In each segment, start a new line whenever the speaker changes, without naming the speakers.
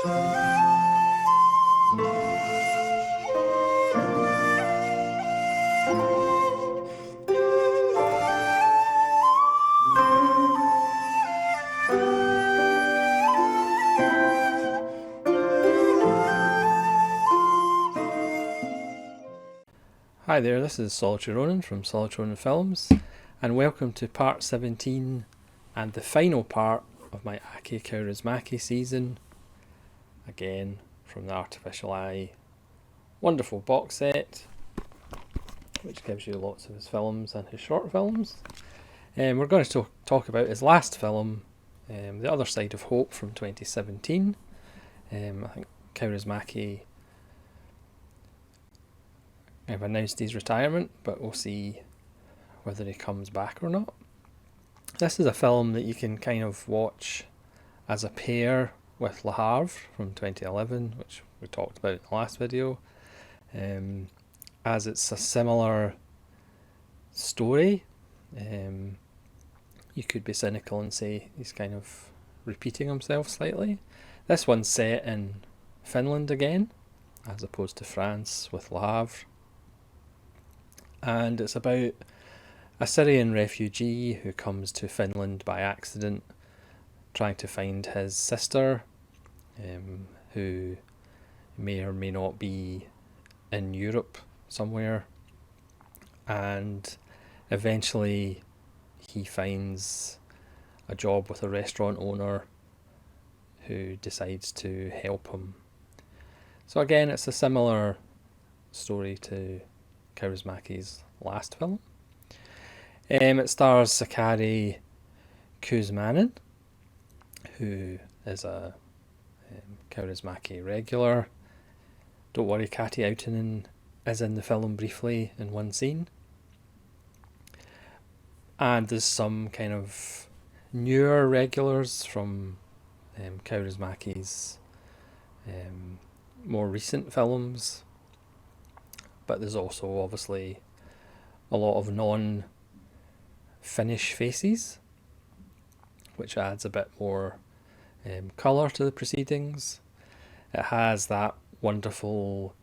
Hi there, this is Solitary Ronin from Solitary Ronin Films, and welcome to part 17 and the final part of my Aki Kaurismaki season, again from the Artificial Eye wonderful box set, which gives you lots of his films and his short films. We're going to talk about his last film, The Other Side of Hope from 2017. I think Kaurismaki have announced his retirement, but we'll see whether he comes back or not. This is a film that you can kind of watch as a pair with Le Havre from 2011, which we talked about in the last video, as it's a similar story. You could be cynical and say he's kind of repeating himself slightly. This one's set in Finland again, as opposed to France with Le Havre. And it's about a Syrian refugee who comes to Finland by accident, trying to find his sister, who may or may not be in Europe somewhere. And eventually he finds a job with a restaurant owner who decides to help him. So again, it's a similar story to Kaurismaki's last film. It stars Sakari Kuzmanen, who is a Kaurismaki regular. Don't worry, Kati Autanen is in the film briefly in one scene. And there's some kind of newer regulars from Kaurismaki's more recent films. But there's also obviously a lot of non-Finnish faces, which adds a bit more colour to the proceedings. It has that wonderful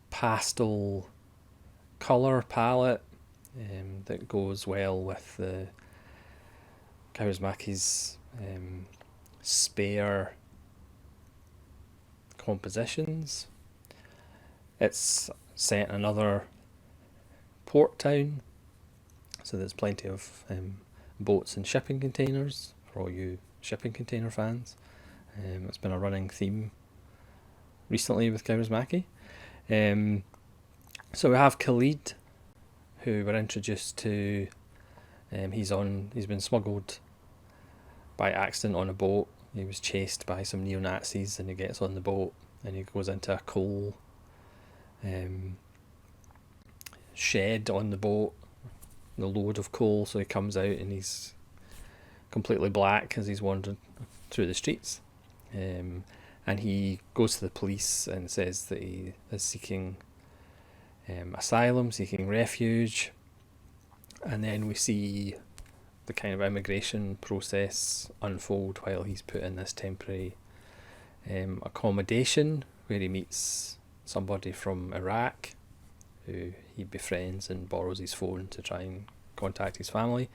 pastel colour palette that goes well with the Kaurismaki's spare compositions. It's set in another port town, so there's plenty of boats and shipping containers for all you shipping container fans. It's been a running theme recently with Kaurismaki. So we have Khalid, who we're introduced to. He's been smuggled by accident on a boat. He was chased by some neo-Nazis, and he gets on the boat and he goes into a coal shed on the boat, the load of coal, so he comes out and he's completely black as he's wandering through the streets, and he goes to the police and says that he is seeking asylum, seeking refuge, and then we see the kind of immigration process unfold while he's put in this temporary accommodation where he meets somebody from Iraq who he befriends and borrows his phone to try and contact his family.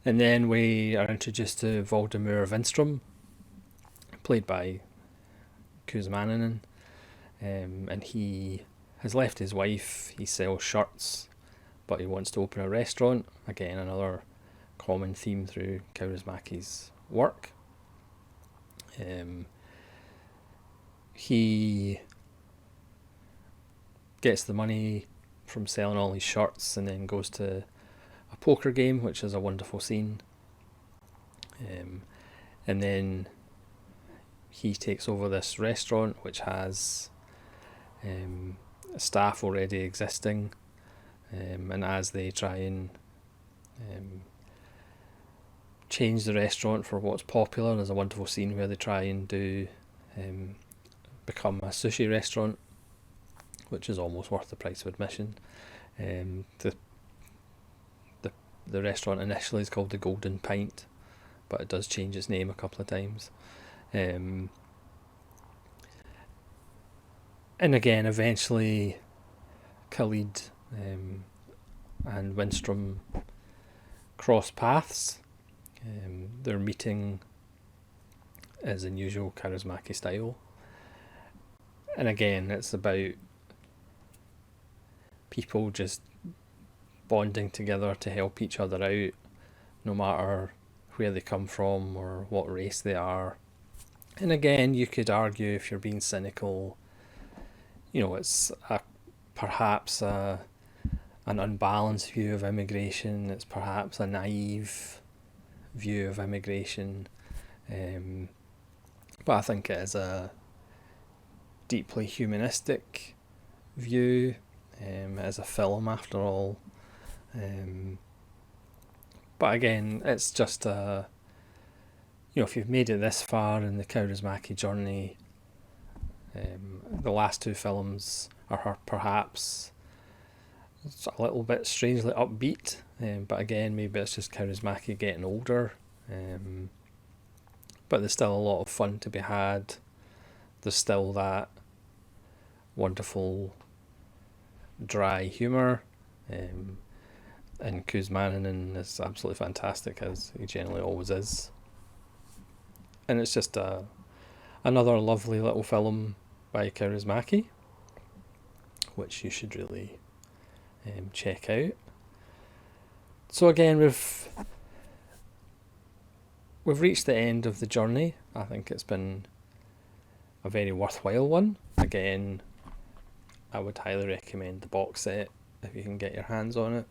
And then we are introduced to Valdemar Winstrom, played by Kuzmanen, and he has left his wife. He sells shirts, but he wants to open a restaurant. Again, another common theme through Kaurismaki's work. He gets the money from selling all his shirts and then goes to a poker game, which is a wonderful scene. And then he takes over this restaurant, which has staff already existing, and as they try and change the restaurant for what's popular, there's a wonderful scene where they try and become a sushi restaurant, which is almost worth the price of admission. The restaurant initially is called the Golden Pint, but it does change its name a couple of times. And again, eventually Khalid and Winstrom cross paths. Their meeting is in usual Kaurismaki style. And again, it's about people just bonding together to help each other out, no matter where they come from or what race they are. And again, you could argue, if you're being cynical, it's perhaps an unbalanced view of immigration. It's perhaps a naive view of immigration. But I think it is a deeply humanistic view. As a film, after all. But again, it's just if you've made it this far in the Kaurismaki journey, the last two films are perhaps a little bit strangely upbeat, but again, maybe it's just Kaurismaki getting older. But there's still a lot of fun to be had. There's still that wonderful dry humour, and Kuzmaninen is absolutely fantastic, as he generally always is. And it's just another lovely little film by Kaurismaki, which you should really check out. So again, we've reached the end of the journey. I think it's been a very worthwhile one. Again, I would highly recommend the box set if you can get your hands on it.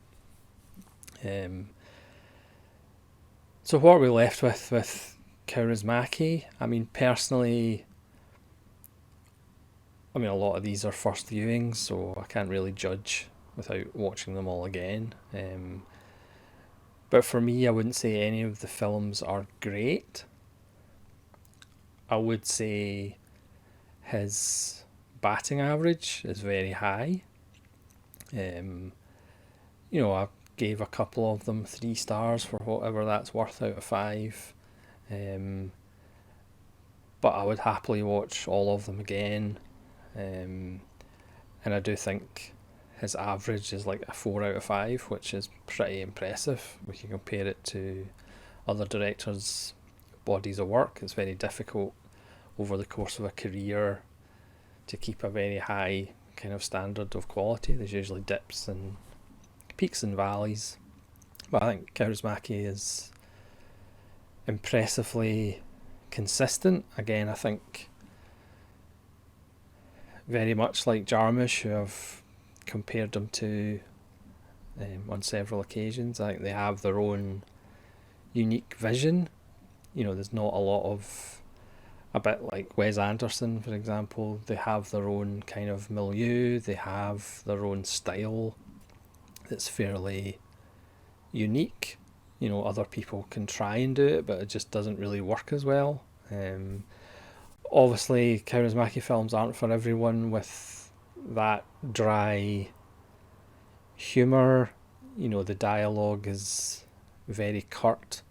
So what are we left with Kaurismaki? I mean, personally, a lot of these are first viewings, so I can't really judge without watching them all again. But for me, I wouldn't say any of the films are great. I would say his batting average is very high. I gave a couple of them 3 stars for whatever that's worth out of 5. But I would happily watch all of them again. And I do think his average is like a 4 out of 5, which is pretty impressive. We can compare it to other directors' bodies of work. It's very difficult over the course of a career to keep a very high kind of standard of quality. There's usually dips and peaks and valleys, but I think Kaurismaki is impressively consistent. Again, I think very much like Jarmusch, who I've compared them to on several occasions. I think they have their own unique vision. There's not a lot of, a bit like Wes Anderson, for example, they have their own kind of milieu, they have their own style that's fairly unique. Other people can try and do it, but it just doesn't really work as well. Obviously, Kaurismaki films aren't for everyone with that dry humour. The dialogue is very curt,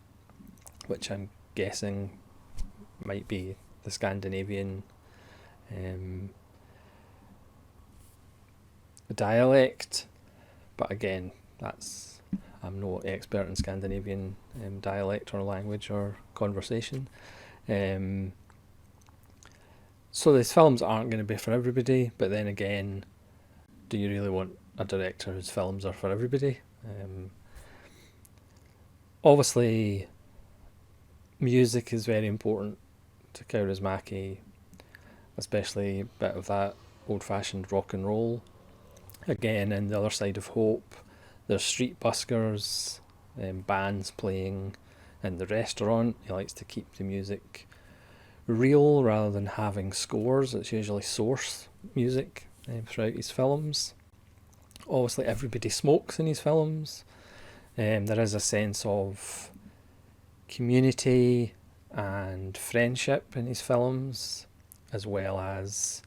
which I'm guessing might be the Scandinavian dialect. But again, I'm no expert in Scandinavian dialect or language or conversation. So these films aren't going to be for everybody, but then again, do you really want a director whose films are for everybody? Obviously, music is very important to Kaurismaki, especially a bit of that old-fashioned rock and roll. Again, in The Other Side of Hope, there's street buskers, bands playing in the restaurant. He likes to keep the music real rather than having scores. It's usually source music throughout his films. Obviously, everybody smokes in his films. There is a sense of community and friendship in his films, as well as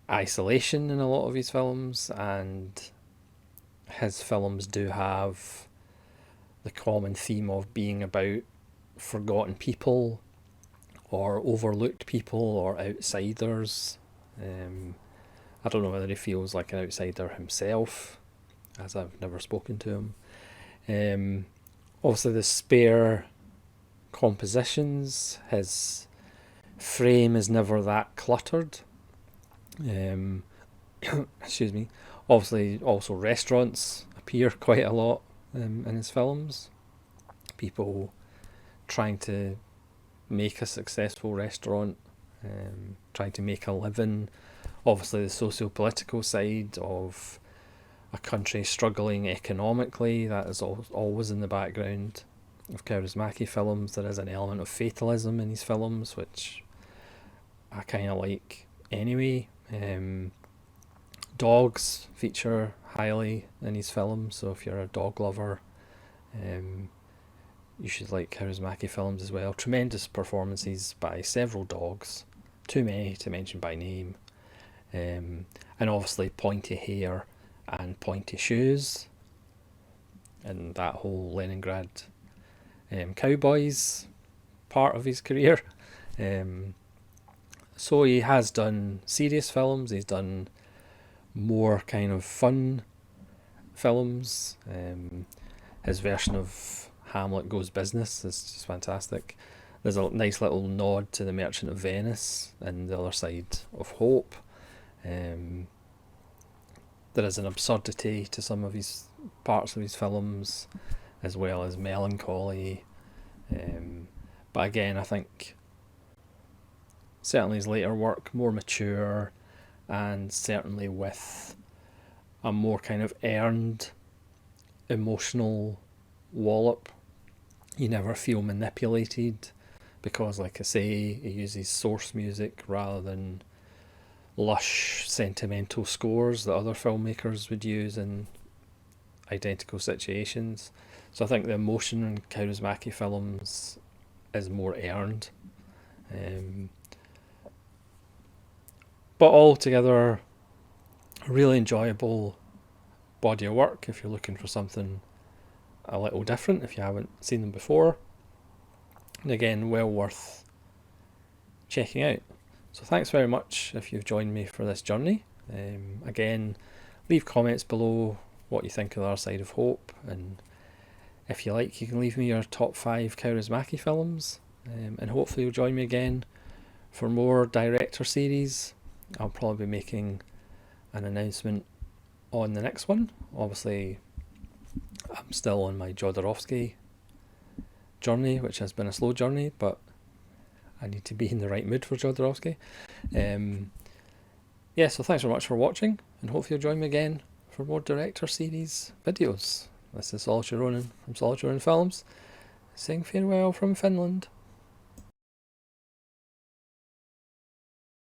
isolation in a lot of his films, and his films do have the common theme of being about forgotten people or overlooked people or outsiders. I don't know whether he feels like an outsider himself, as I've never spoken to him. Obviously, the spare compositions, his frame is never that cluttered. Excuse me. Obviously, also restaurants appear quite a lot in his films. People trying to make a successful restaurant, trying to make a living. Obviously, the socio-political side of a country struggling economically, that is always in the background of Kaurismaki films. There is an element of fatalism in his films, which I kind of like anyway. Dogs feature highly in his films, so if you're a dog lover, you should like Kaurismaki films as well. Tremendous performances by several dogs, too many to mention by name. And obviously pointy hair and pointy shoes, and that whole Leningrad cowboys part of his career. So he has done serious films, he's done more kind of fun films. His version of Hamlet Goes Business is just fantastic. There's a nice little nod to The Merchant of Venice and The Other Side of Hope. There is an absurdity to some of his parts of his films, as well as melancholy. But again, I think certainly his later work, more mature, and certainly with a more kind of earned emotional wallop. You never feel manipulated because, like I say, he uses source music rather than lush sentimental scores that other filmmakers would use in identical situations. So I think the emotion in Kaurismaki films is more earned. But altogether, a really enjoyable body of work if you're looking for something a little different, if you haven't seen them before. And again, well worth checking out. So thanks very much if you've joined me for this journey. Again, leave comments below what you think of The Other Side of Hope, and if you like, you can leave me your top 5 Kaurismaki films, and hopefully you'll join me again for more director series. I'll probably be making an announcement on the next one. Obviously, I'm still on my Jodorowsky journey, which has been a slow journey, but I need to be in the right mood for Jodorowsky. So thanks very much for watching, and hopefully you'll join me again for more director series videos. This is Solitary Ronin from Solitary Ronin Films, saying farewell from Finland.